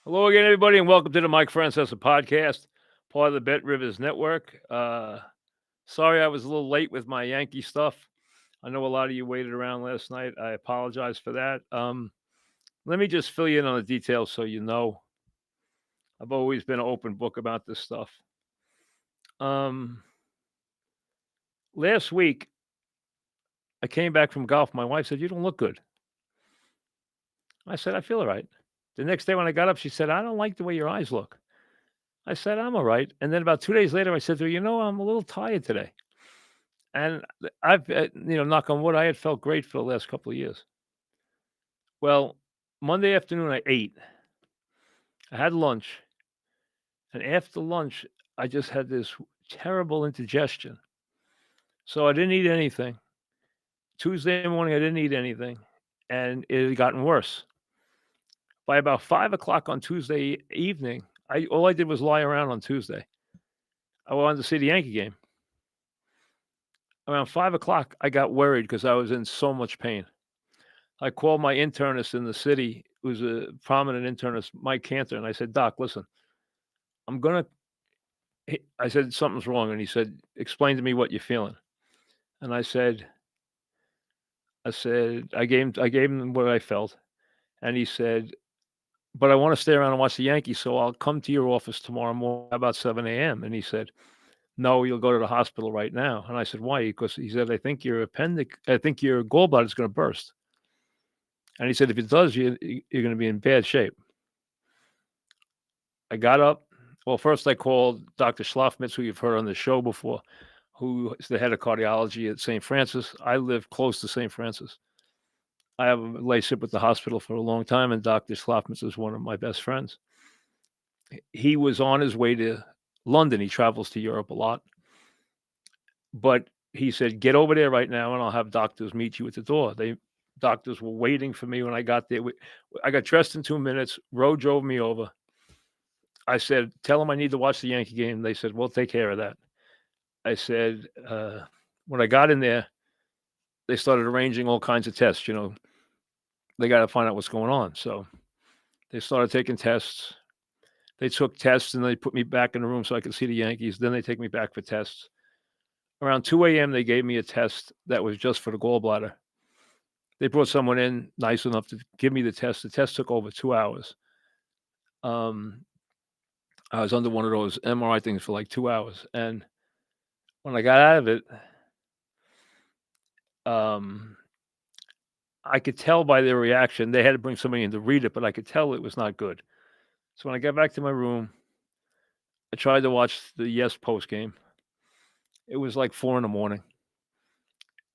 Hello again, everybody, and welcome to the Mike Francesa podcast, part of the Bet Rivers Network. Sorry I was a little late with my Yankee stuff. I know a lot of you waited around last night. I apologize for that. Let me just fill you in on the details so you know. I've always been an open book about this stuff. Um, Last week, I came back from golf. My wife said, "You don't look good." I said, "I feel all right." The next day when I got up, she said, "I don't like the way your eyes look." I said, "I'm all right." And then about 2 days later, I said to her, "I'm a little tired today." And knock on wood, I had felt great for the last couple of years. Well, Monday afternoon, I ate. I had lunch. And after lunch, I just had this terrible indigestion. So I didn't eat anything. Tuesday morning, I didn't eat anything. And it had gotten worse. By about 5 o'clock on Tuesday evening, all I did was lie around on Tuesday. I wanted to see the Yankee game. Around 5 o'clock, I got worried because I was in so much pain. I called my internist in the city, who's a prominent internist, Mike Cantor, and I said, "Doc, listen, I'm gonna." I said, "Something's wrong," and he said, "Explain to me what you're feeling." And I gave him what I felt, and he said, "But I want to stay around and watch the Yankees, so I'll come to your office tomorrow morning about 7 a.m." And he said, "No, you'll go to the hospital right now." And I said, "Why?" Because he said, I think your gallbladder is going to burst." And he said, "If it does, you're going to be in bad shape." I got up. Well, first I called Dr. Schlafmitz, who you've heard on the show before, who is the head of cardiology at St. Francis. I live close to St. Francis. I have a relationship with the hospital for a long time, and Dr. Schlafmitz is one of my best friends. He was on his way to London. He travels to Europe a lot. But he said, "Get over there right now, and I'll have doctors meet you at the door." Doctors were waiting for me when I got there. I got dressed in 2 minutes. Roe drove me over. I said, "Tell them I need to watch the Yankee game." They said, "We'll take care of that." I said, when I got in there, they started arranging all kinds of tests. They got to find out what's going on. So they started taking tests. They took tests and they put me back in the room so I could see the Yankees. Then they take me back for tests. Around 2 a.m., they gave me a test that was just for the gallbladder. They brought someone in nice enough to give me the test. The test took over 2 hours. I was under one of those MRI things for like 2 hours. And when I got out of it, um, I could tell by their reaction. They had to bring somebody in to read it, but I could tell it was not good. So when I got back to my room, I tried to watch the Yes post game. It was like 4 in the morning.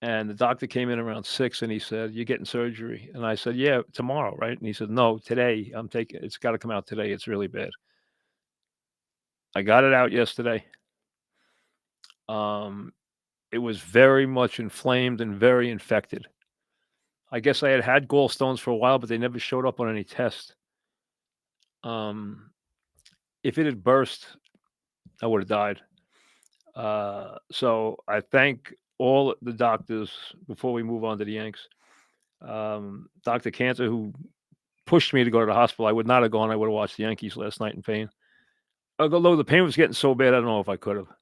And the doctor came in around 6 and he said, "You're getting surgery." And I said, "Yeah, tomorrow, right?" And he said, "No, today. It's got to come out today. It's really bad." I got it out yesterday. Um, it was very much inflamed and very infected. I guess I had gallstones for a while, but they never showed up on any test. Um, if it had burst, I would have died. So I thank all the doctors before we move on to the Yanks. Dr. Cantor, who pushed me to go to the hospital. I would not have gone. I would have watched the Yankees last night in pain. Although the pain was getting so bad, I don't know if I could have.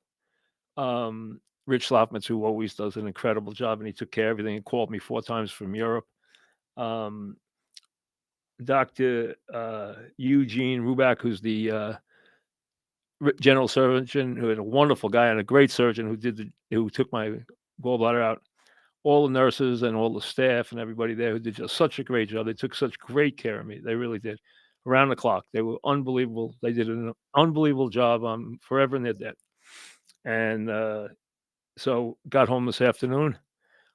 Rich Slofmitz, who always does an incredible job, and he took care of everything. He called me 4 times from Europe. Um, Dr. Eugene Rubak, who's the general surgeon, who is a wonderful guy and a great surgeon who took my gallbladder out. All the nurses and all the staff and everybody there who did just such a great job. They took such great care of me. They really did. Around the clock. They were unbelievable. They did an unbelievable job. I'm forever in their debt. And so got home this afternoon,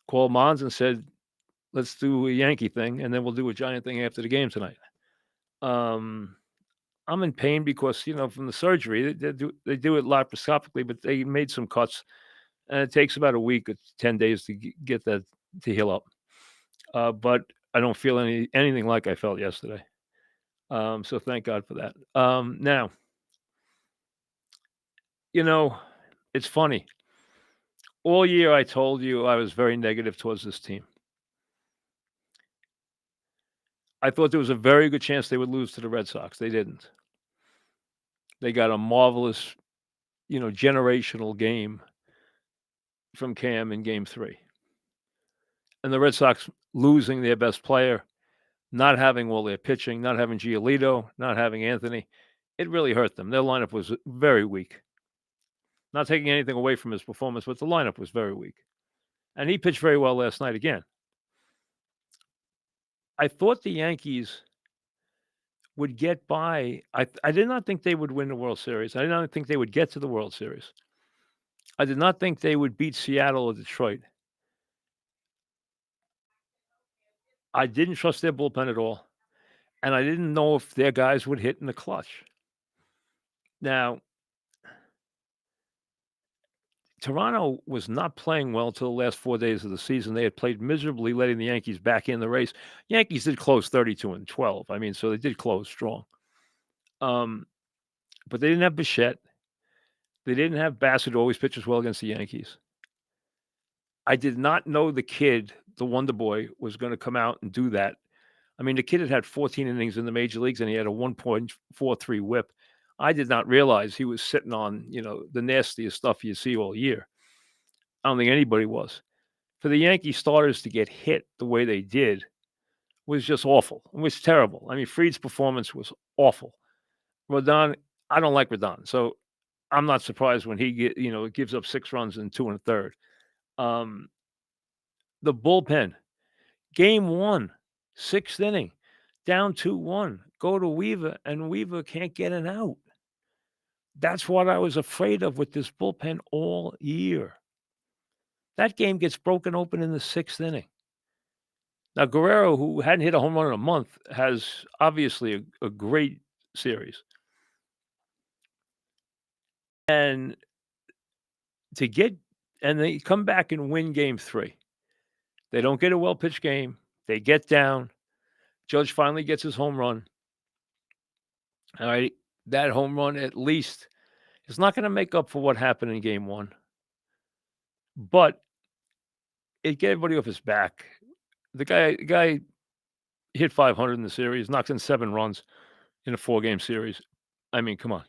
called Mons and said, "Let's do a Yankee thing, and then we'll do a Giant thing after the game tonight." Um, I'm in pain because, from the surgery, they do it laparoscopically, but they made some cuts, and it takes about a week or 10 days to get that to heal up. But I don't feel anything like I felt yesterday. So thank God for that. Now, it's funny. All year I told you I was very negative towards this team. I thought there was a very good chance they would lose to the Red Sox. They didn't. They got a marvelous, generational game from Cam in game 3. And the Red Sox losing their best player, not having all their pitching, not having Giolito, not having Anthony, it really hurt them. Their lineup was very weak. Not taking anything away from his performance, but the lineup was very weak. And he pitched very well last night again. I thought the Yankees would get by. I did not think they would win the World Series. I did not think they would get to the World Series. I did not think they would beat Seattle or Detroit. I didn't trust their bullpen at all, and I didn't know if their guys would hit in the clutch. Now, Toronto was not playing well till the last 4 days of the season. They had played miserably, letting the Yankees back in the race. Yankees did close 32-12. I mean, so they did close strong. But they didn't have Bichette. They didn't have Bassett, who always pitches well against the Yankees. I did not know the kid, the Wonder Boy, was going to come out and do that. I mean, the kid had 14 innings in the major leagues, and he had a 1.43 whip. I did not realize he was sitting on, the nastiest stuff you see all year. I don't think anybody was. For the Yankee starters to get hit the way they did was just awful. It was terrible. I mean, Fried's performance was awful. Rodon, I don't like Rodon, so I'm not surprised when he gives up 6 runs in 2 1/3. The bullpen, game 1, 6th inning, down 2-1. Go to Weaver, and Weaver can't get an out. That's what I was afraid of with this bullpen all year. That game gets broken open in the 6th inning. Now, Guerrero, who hadn't hit a home run in a month, has obviously a great series. And they come back and win game 3. They don't get a well-pitched game. They get down. Judge finally gets his home run. All right. That home run at least is not going to make up for what happened in game 1. But it get everybody off his back. The guy hit 500 in the series, knocked in 7 runs in a 4-game series. I mean, come on.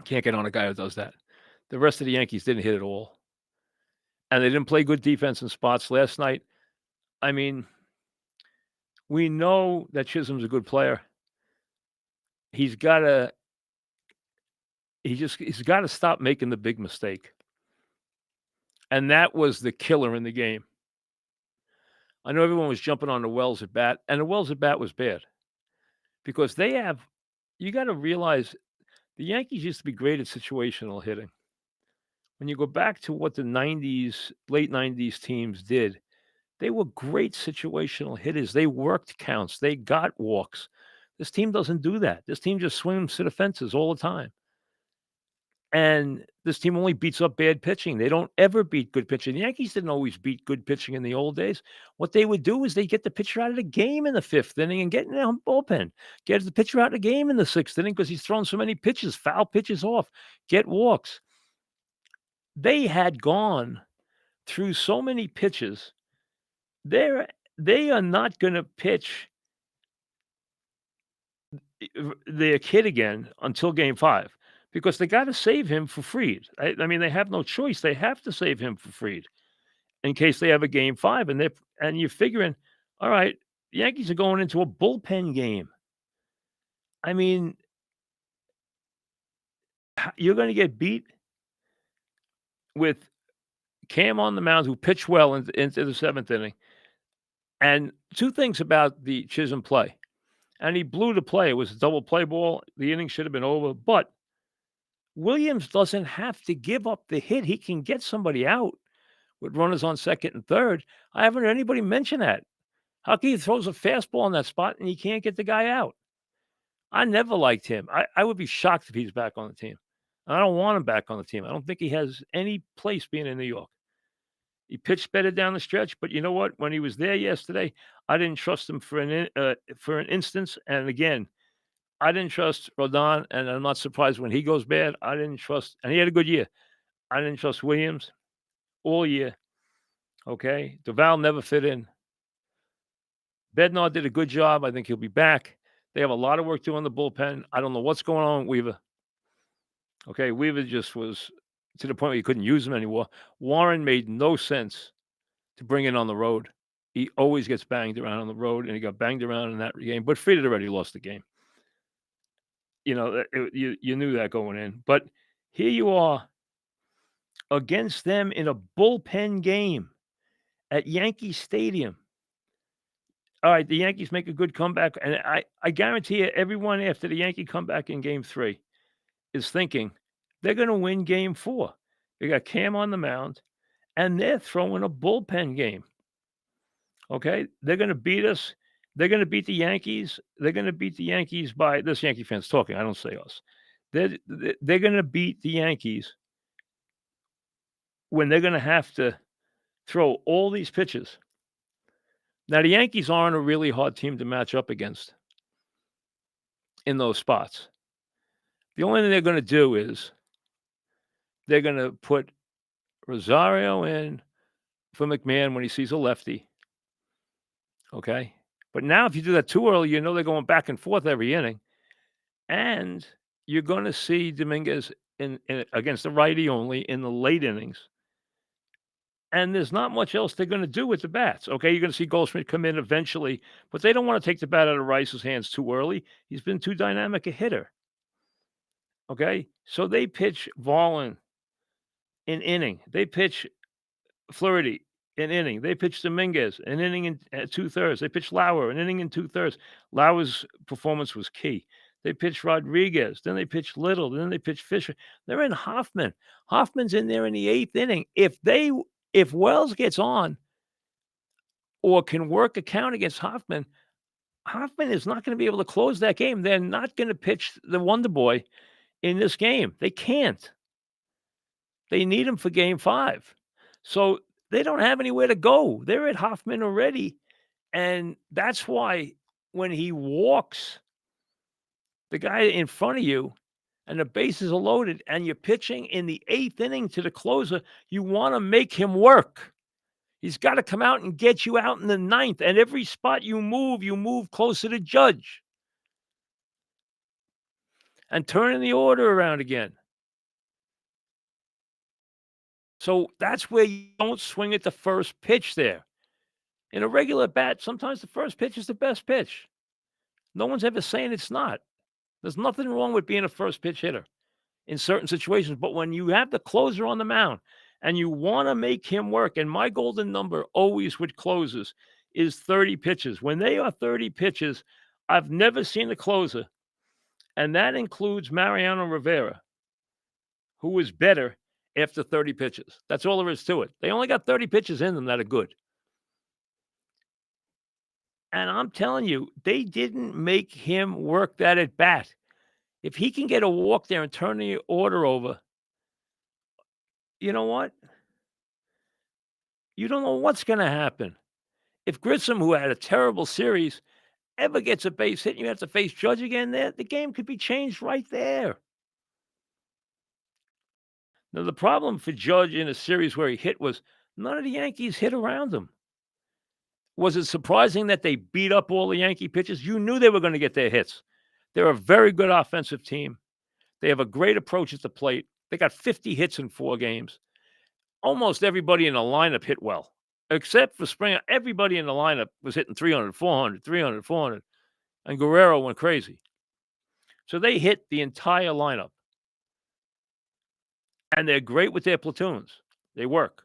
Can't get on a guy who does that. The rest of the Yankees didn't hit at all. And they didn't play good defense in spots last night. I mean, we know that Chisholm's a good player. He's got to stop making the big mistake. And that was the killer in the game. I know everyone was jumping on the Wells at bat, and the Wells at bat was bad because you got to realize the Yankees used to be great at situational hitting. When you go back to what the late 90s teams did, they were great situational hitters. They worked counts. They got walks. This team doesn't do that. This team just swims to the fences all the time. And this team only beats up bad pitching. They don't ever beat good pitching. The Yankees didn't always beat good pitching in the old days. What they would do is they get the pitcher out of the game in the 5th inning and get in the bullpen. Get the pitcher out of the game in the 6th inning because he's thrown so many pitches, foul pitches off, get walks. They had gone through so many pitches. They are not going to pitch their kid again until game 5. Because they got to save him for Fried. I mean, they have no choice. They have to save him for Fried in case they have a game 5. And you're figuring, all right, the Yankees are going into a bullpen game. I mean, you're going to get beat with Cam on the mound, who pitched well into the 7th inning. And 2 things about the Chisholm play. And he blew the play. It was a double play ball. The inning should have been over. But Williams doesn't have to give up the hit. He can get somebody out with runners on 2nd and 3rd. I haven't heard anybody mention that. How can he throws a fastball in that spot and he can't get the guy out? I never liked him. I would be shocked if he's back on the team. I don't want him back on the team. I don't think he has any place being in New York. He pitched better down the stretch, but you know what? When he was there yesterday, I didn't trust him for an instance. And again, I didn't trust Rodon, and I'm not surprised when he goes bad. I didn't trust, and he had a good year. I didn't trust Williams all year. Okay, Duval never fit in. Bednar did a good job. I think he'll be back. They have a lot of work to do on the bullpen. I don't know what's going on with Weaver. Okay, Weaver just was to the point where you couldn't use him anymore. Warren made no sense to bring in on the road. He always gets banged around on the road, and he got banged around in that game. But Fried had already lost the game. You knew that going in. But here you are against them in a bullpen game at Yankee Stadium. All right, the Yankees make a good comeback, and I guarantee you, everyone after the Yankee comeback in Game 3 is thinking they're going to win Game 4. They got Cam on the mound, and they're throwing a bullpen game. Okay, they're going to beat us. They're going to beat the Yankees. They're going to beat the Yankees by this. Yankee fans talking. I don't say us. They're going to beat the Yankees when they're going to have to throw all these pitches. Now, the Yankees aren't a really hard team to match up against in those spots. The only thing they're going to do is they're going to put Rosario in for McMahon when he sees a lefty. Okay? But now if you do that too early, you know they're going back and forth every inning. And you're going to see Dominguez in against the righty only in the late innings. And there's not much else they're going to do with the bats. Okay, you're going to see Goldschmidt come in eventually, but they don't want to take the bat out of Rice's hands too early. He's been too dynamic a hitter. Okay, so they pitch Volin an inning. They pitch Flaherty an inning. They pitch Dominguez an inning in 2/3. They pitch Lauer an inning in 2/3. Lauer's performance was key. They pitch Rodriguez, then they pitch Little, then they pitch Fisher. They're in Hoffman. Hoffman's in there in the 8th inning. If Wells gets on or can work a count against Hoffman, Hoffman is not going to be able to close that game. They're not going to pitch the Wonder Boy in this game. They can't. They need him for Game 5. So they don't have anywhere to go. They're at Hoffman already. And that's why when he walks the guy in front of you and the bases are loaded and you're pitching in the 8th inning to the closer, you want to make him work. He's got to come out and get you out in the 9th. And every spot you move closer to Judge. And turning the order around again. So that's where you don't swing at the first pitch there. In a regular bat, sometimes the first pitch is the best pitch. No one's ever saying it's not. There's nothing wrong with being a first pitch hitter in certain situations. But when you have the closer on the mound and you want to make him work, and my golden number always with closers is 30 pitches. When they are 30 pitches, I've never seen a closer, and that includes Mariano Rivera, who was better after 30 pitches. That's all there is to it. They only got 30 pitches in them that are good. And I'm telling you, they didn't make him work that at bat. If he can get a walk there and turn the order over, you know what? You don't know what's going to happen. If Grissom, who had a terrible series, ever gets a base hit and you have to face Judge again there, the game could be changed right there. Now, the problem for Judge in a series where he hit was none of the Yankees hit around him. Was it surprising that they beat up all the Yankee pitchers? You knew they were going to get their hits. They're a very good offensive team. They have a great approach at the plate. They got 50 hits in 4 games. Almost everybody in the lineup hit well, except for Springer. Everybody in the lineup was hitting 300, 400, 300, 400, and Guerrero went crazy. So they hit the entire lineup. And they're great with their platoons. They work.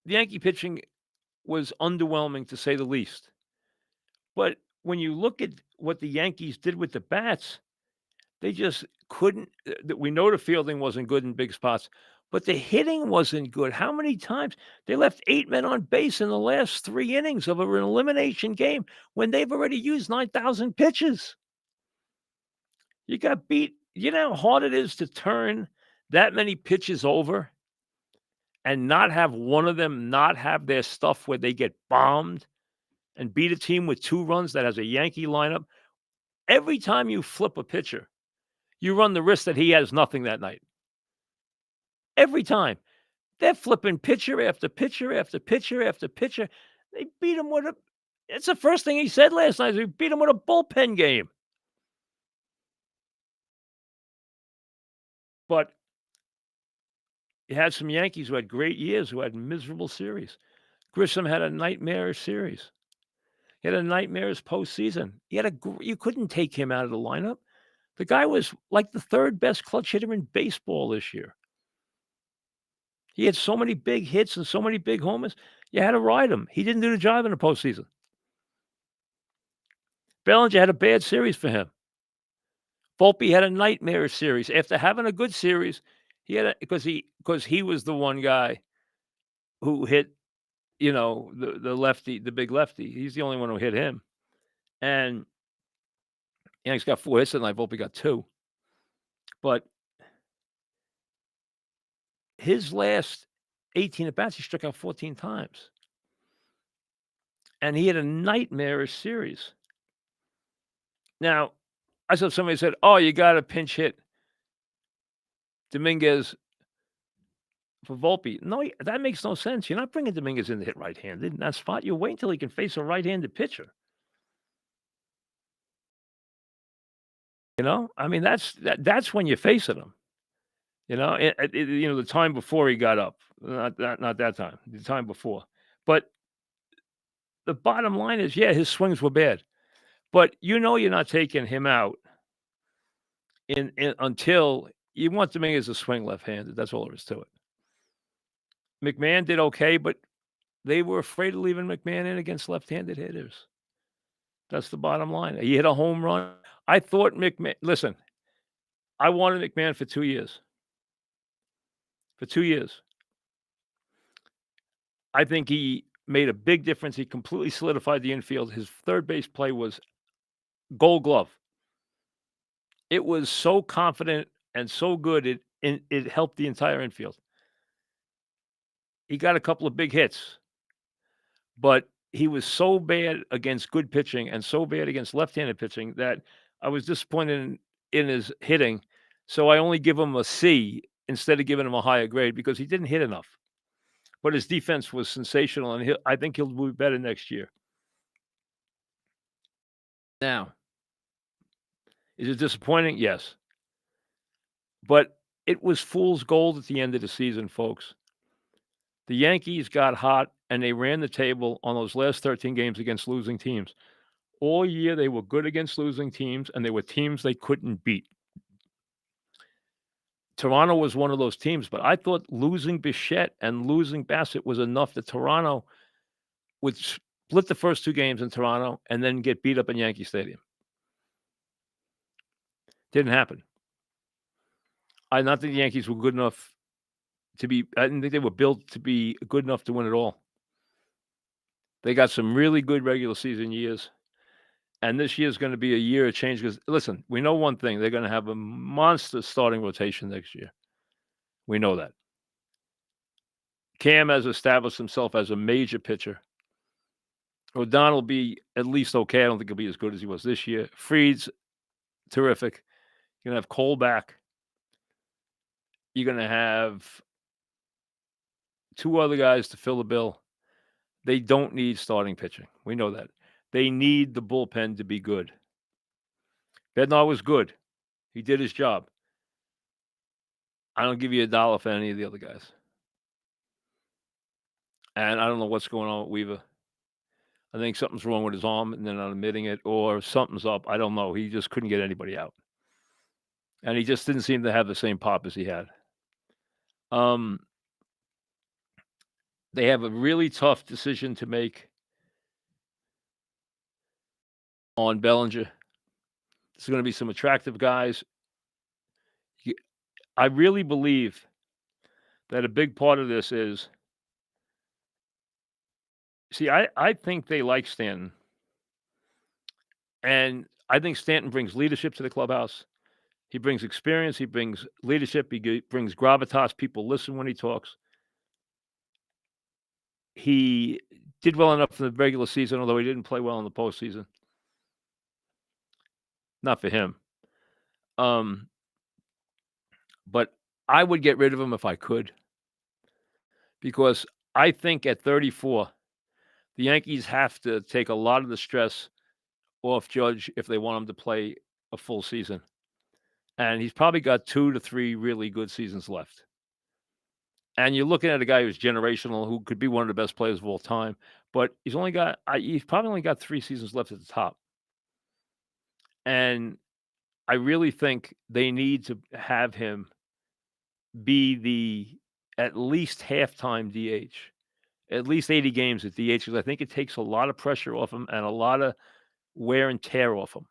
The Yankee pitching was underwhelming, to say the least. But when you look at what the Yankees did with the bats, they just couldn't. We know the fielding wasn't good in big spots, but the hitting wasn't good. How many times they left 8 men on base in the last 3 innings of an elimination game when they've already used 9,000 pitches? You got beat. You know how hard it is to turn that many pitches over and not have one of them not have their stuff where they get bombed and beat a team with 2 runs that has a Yankee lineup. Every time you flip a pitcher, you run the risk that he has nothing that night. Every time. They're flipping pitcher after pitcher after pitcher after pitcher. They beat him with a it's the first thing he said last night, we beat him with a bullpen game. But you had some Yankees who had great years, who had miserable series. Grissom had a nightmarish series. He had a nightmarish postseason. He had you couldn't take him out of the lineup. The guy was like the 3rd best clutch hitter in baseball this year. He had so many big hits and so many big homers, you had to ride him. He didn't do the job in the postseason. Bellinger had a bad series for him. Volpe had a nightmare series. After having a good series, he had because he was the one guy who hit, the lefty, the big lefty. He's the only one who hit him. And Yanks got 4 hits tonight. Volpe got 2. But his last 18 at bats, he struck out 14 times. And he had a nightmarish series. Now, I saw somebody said, "Oh, you got to pinch hit Dominguez for Volpe." No, that makes no sense. You're not bringing Dominguez in to hit right-handed in that spot. You wait until he can face a right-handed pitcher. I mean, that's when you're facing him. The time before he got up, not that time, the time before. But the bottom line is, yeah, his swings were bad, but you're not taking him out until you want Dominguez to swing left-handed. That's all there is to it. McMahon did okay, but they were afraid of leaving McMahon in against left-handed hitters. That's the bottom line. He hit a home run. I thought McMahon. Listen, I wanted McMahon for 2 years. For 2 years. I think he made a big difference. He completely solidified the infield. His third base play was Gold Glove. It was so confident and so good, it helped the entire infield. He got a couple of big hits, but he was so bad against good pitching and so bad against left-handed pitching that I was disappointed in his hitting. So I only give him a C instead of giving him a higher grade because he didn't hit enough. But his defense was sensational, and I think he'll be better next year. Now, is it disappointing? Yes. But it was fool's gold at the end of the season, folks. The Yankees got hot, and they ran the table on those last 13 games against losing teams. All year, they were good against losing teams, and they were teams they couldn't beat. Toronto was one of those teams, but I thought losing Bichette and losing Bassett was enough that Toronto would split the first 2 games in Toronto and then get beat up in Yankee Stadium. Didn't happen. I not think the Yankees were good enough I didn't think they were built to be good enough to win it all. They got some really good regular season years, and this year is gonna be a year of change because listen, we know one thing, they're gonna have a monster starting rotation next year. We know that. Cam has established himself as a major pitcher. O'Donnell will be at least okay. I don't think he'll be as good as he was this year. Fried's terrific. You're gonna have Cole back. You're gonna have 2 other guys to fill the bill. They don't need starting pitching. We know that. They need the bullpen to be good. Bednar was good. He did his job. I don't give you a dollar for any of the other guys. And I don't know what's going on with Weaver. I think something's wrong with his arm, and they're not admitting it, or something's up. I don't know. He just couldn't get anybody out. And he just didn't seem to have the same pop as he had. They have a really tough decision to make on Bellinger. There's going to be some attractive guys. I really believe that a big part of this is, see, I think they like Stanton. And I think Stanton brings leadership to the clubhouse. He brings experience. He brings leadership. He brings gravitas. People listen when he talks. He did well enough in the regular season, although he didn't play well in the postseason. Not for him. But I would get rid of him if I could. because I think at 34, the Yankees have to take a lot of the stress off Judge if they want him to play a full season. And he's probably got 2 to 3 really good seasons left. And you're looking at a guy who's generational, who could be one of the best players of all time, but he's probably only got 3 seasons left at the top. And I really think they need to have him be the at least halftime DH, at least 80 games at DH, because I think it takes a lot of pressure off him and a lot of wear and tear off him.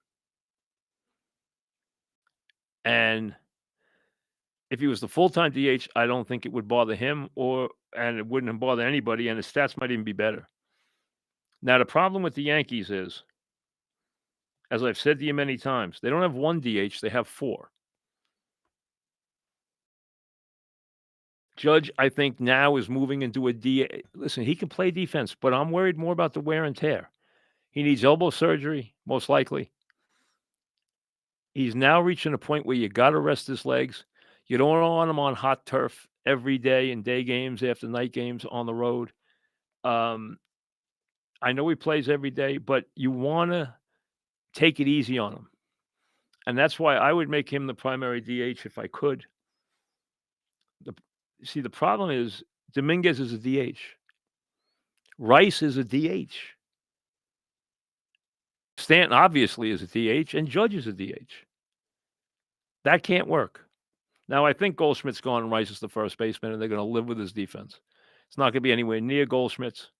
And if he was the full-time DH, I don't think it would bother him and it wouldn't bother anybody, and his stats might even be better. Now, the problem with the Yankees is, as I've said to you many times, they don't have 1 DH, they have 4. Judge, I think now is moving into a DH. Listen, he can play defense, but I'm worried more about the wear and tear. He needs elbow surgery, most likely. He's now reaching a point where you gotta rest his legs. You don't want him on hot turf every day in day games after night games on the road. Um, I know he plays every day, but you wanna take it easy on him. And that's why I would make him the primary DH if I could. The the problem is Dominguez is a DH. Rice is a DH. Stanton obviously is a DH, and Judge is a DH. That can't work. Now, I think Goldschmidt's gone and Rice is the first baseman, and they're gonna live with his defense. It's not gonna be anywhere near Goldschmidt's.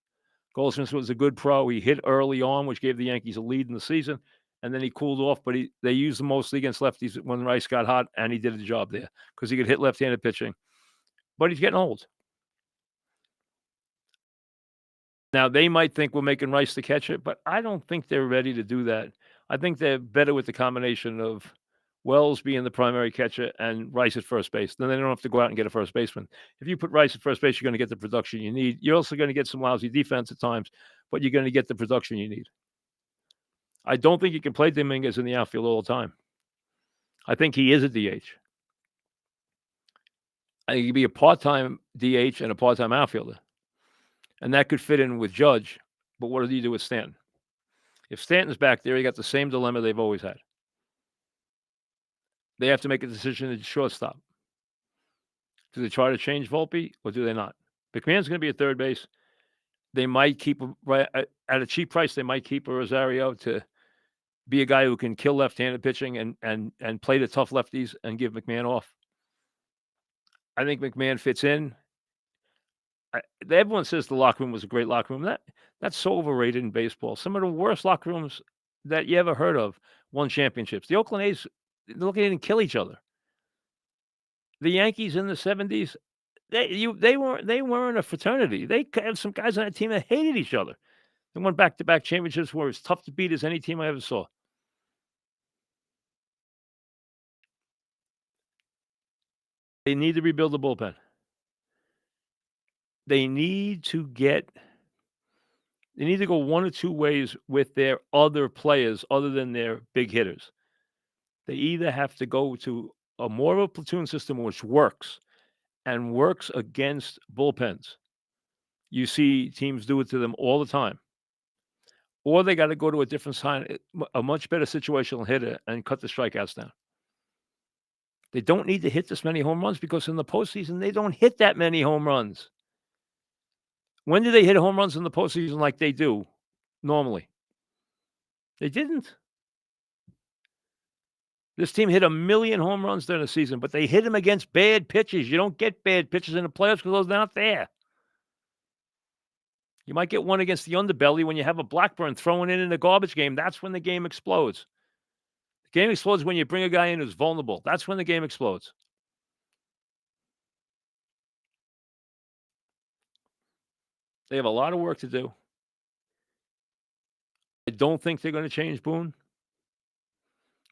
Goldschmidt was a good pro. He hit early on, which gave the Yankees a lead in the season, and then he cooled off, but they used him mostly against lefties when Rice got hot, and he did a job there because he could hit left-handed pitching. But he's getting old. Now, they might think we're making Rice to catch it, but I don't think they're ready to do that. I think they're better with the combination of Wells being the primary catcher and Rice at first base. Then they don't have to go out and get a first baseman. If you put Rice at first base, you're going to get the production you need. You're also going to get some lousy defense at times, but you're going to get the production you need. I don't think you can play Dominguez in the outfield all the time. I think he is a DH. I think he could be a part-time DH and a part-time outfielder. And that could fit in with Judge, but what do you do with Stanton? If Stanton's back there, you got the same dilemma they've always had. They have to make a decision at shortstop. Do they try to change Volpe or do they not? McMahon's going to be at third base. They might keep him right at a cheap price. They might keep a Rosario to be a guy who can kill left-handed pitching and play the tough lefties and give McMahon off. I think McMahon fits in. Everyone says the locker room was a great locker room. That's so overrated in baseball. Some of the worst locker rooms that you ever heard of won championships. The Oakland A's, look, they didn't kill each other. The Yankees in the 70s, they weren't a fraternity. They had some guys on that team that hated each other. They won back-to-back championships where it was tough to beat as any team I ever saw. They need to rebuild the bullpen. They need to go one or two ways with their other players other than their big hitters. They either have to go to a more of a platoon system which works and works against bullpens. You see teams do it to them all the time. Or they got to go to a different sign, a much better situational hitter and cut the strikeouts down. They don't need to hit this many home runs because in the postseason, they don't hit that many home runs. When do they hit home runs in the postseason like they do normally? They didn't. This team hit 1,000,000 home runs during the season, but they hit them against bad pitches. You don't get bad pitches in the playoffs because they're not there. You might get one against the underbelly when you have a Blackburn throwing in the garbage game. That's when the game explodes. The game explodes when you bring a guy in who's vulnerable. That's when the game explodes. They have a lot of work to do. I don't think they're going to change Boone.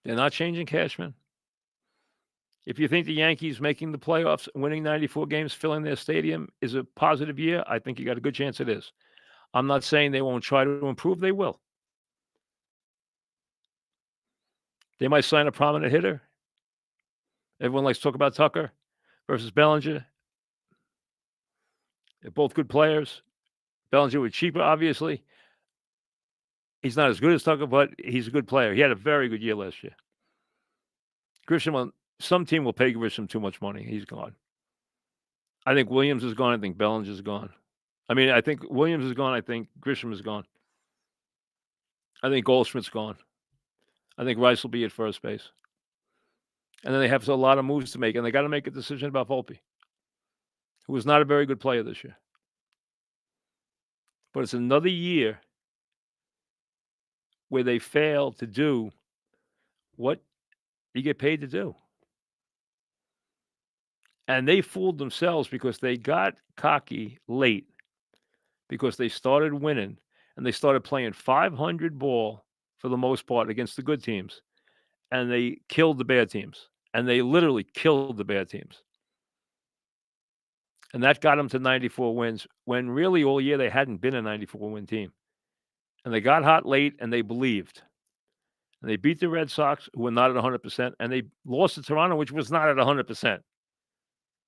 They're not changing Cashman. If you think the Yankees making the playoffs, winning 94 games, filling their stadium is a positive year, I think you got a good chance it is. I'm not saying they won't try to improve. They will. They might sign a prominent hitter. Everyone likes to talk about Tucker versus Bellinger. They're both good players. Bellinger was cheaper, obviously. He's not as good as Tucker, but he's a good player. He had a very good year last year. Grisham, some team will pay Grisham too much money. He's gone. I think Williams is gone. I think Bellinger's gone. I mean, I think Williams is gone. I think Grisham is gone. I think Goldschmidt's gone. I think Rice will be at first base. And then they have a lot of moves to make, and they got to make a decision about Volpe, who was not a very good player this year. But it's another year where they fail to do what you get paid to do. And they fooled themselves because they got cocky late because they started winning and they started playing 500 ball for the most part against the good teams. And they killed the bad teams. And they literally killed the bad teams. And that got them to 94 wins when really all year they hadn't been a 94-win team. And they got hot late and they believed. And they beat the Red Sox, who were not at 100%, and they lost to Toronto, which was not at 100%.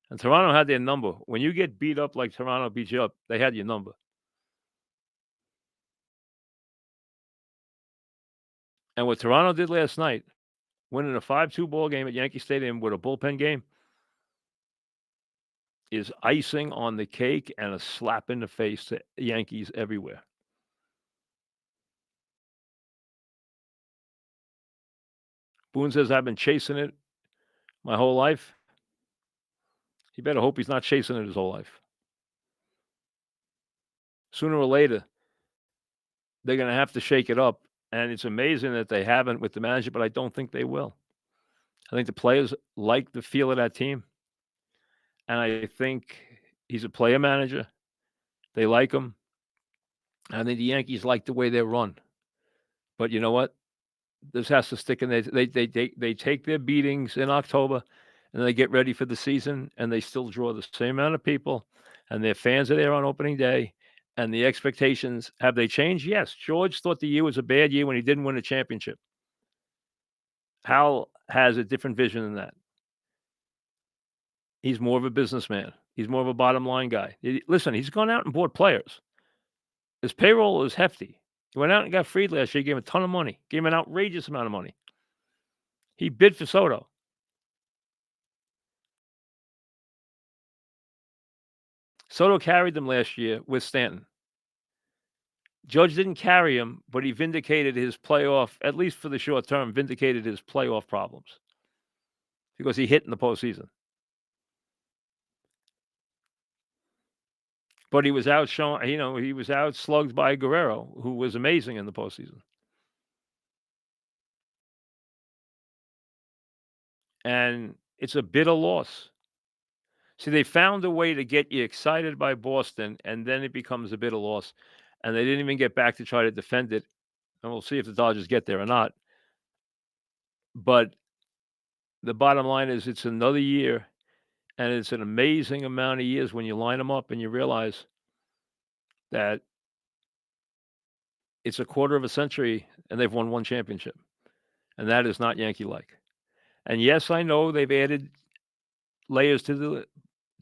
And Toronto had their number. When you get beat up like Toronto beat you up, they had your number. And what Toronto did last night, winning a 5-2 ball game at Yankee Stadium with a bullpen game, is icing on the cake and a slap in the face to Yankees everywhere. Boone says, I've been chasing it my whole life. You better hope he's not chasing it his whole life. Sooner or later, they're going to have to shake it up. And it's amazing that they haven't with the manager, but I don't think they will. I think the players like the feel of that team. And I think he's a player manager. They like him. I think the Yankees like the way they run. But you know what? This has to stick in. They take their beatings in October, and they get ready for the season, and they still draw the same amount of people, and their fans are there on opening day, and the expectations, have they changed? Yes. George thought the year was a bad year when he didn't win a championship. Hal has a different vision than that. He's more of a businessman. He's more of a bottom line guy. Listen, he's gone out and bought players. His payroll is hefty. He went out and got Fried last year. He gave him a ton of money. Gave him an outrageous amount of money. He bid for Soto. Soto carried them last year with Stanton. Judge didn't carry him, but he vindicated his playoff, at least for the short term, vindicated his playoff problems because he hit in the postseason. But he was outshone, he was outslugged by Guerrero, who was amazing in the postseason. And it's a bitter loss. See, they found a way to get you excited by Boston, and then it becomes a bitter loss. And they didn't even get back to try to defend it. And we'll see if the Dodgers get there or not. But the bottom line is it's another year, and it's an amazing amount of years when you line them up and you realize that it's a quarter of a century and they've won one championship. And that is not Yankee-like. And yes, I know they've added layers to the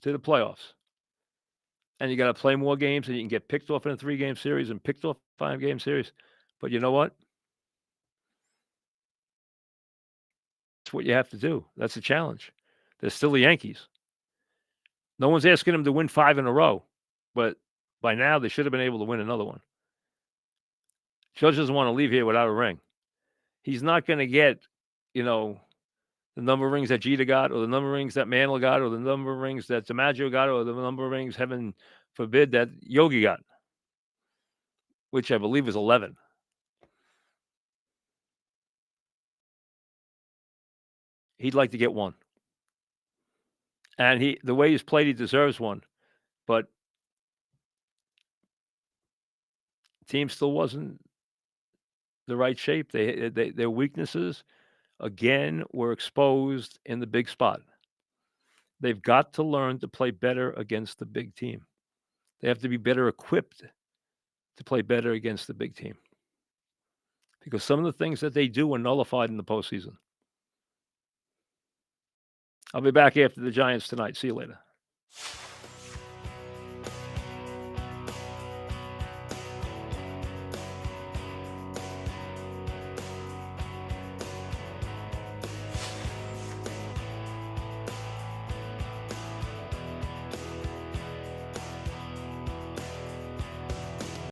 playoffs. And you got to play more games, and you can get picked off in a 3-game series and picked off 5-game series. But you know what? It's what you have to do. That's a challenge. They're still the Yankees. No one's asking them to win 5 in a row, but by now they should have been able to win another one. Judge doesn't want to leave here without a ring. He's not going to get, the number of rings that Jeter got, or the number of rings that Mantle got, or the number of rings that DiMaggio got, or the number of rings, heaven forbid, that Yogi got, which I believe is 11. He'd like to get one. And the way he's played, he deserves one. But team still wasn't the right shape. Their weaknesses, again, were exposed in the big spot. They've got to learn to play better against the big team. They have to be better equipped to play better against the big team. Because some of the things that they do are nullified in the postseason. I'll be back after the Giants tonight. See you later.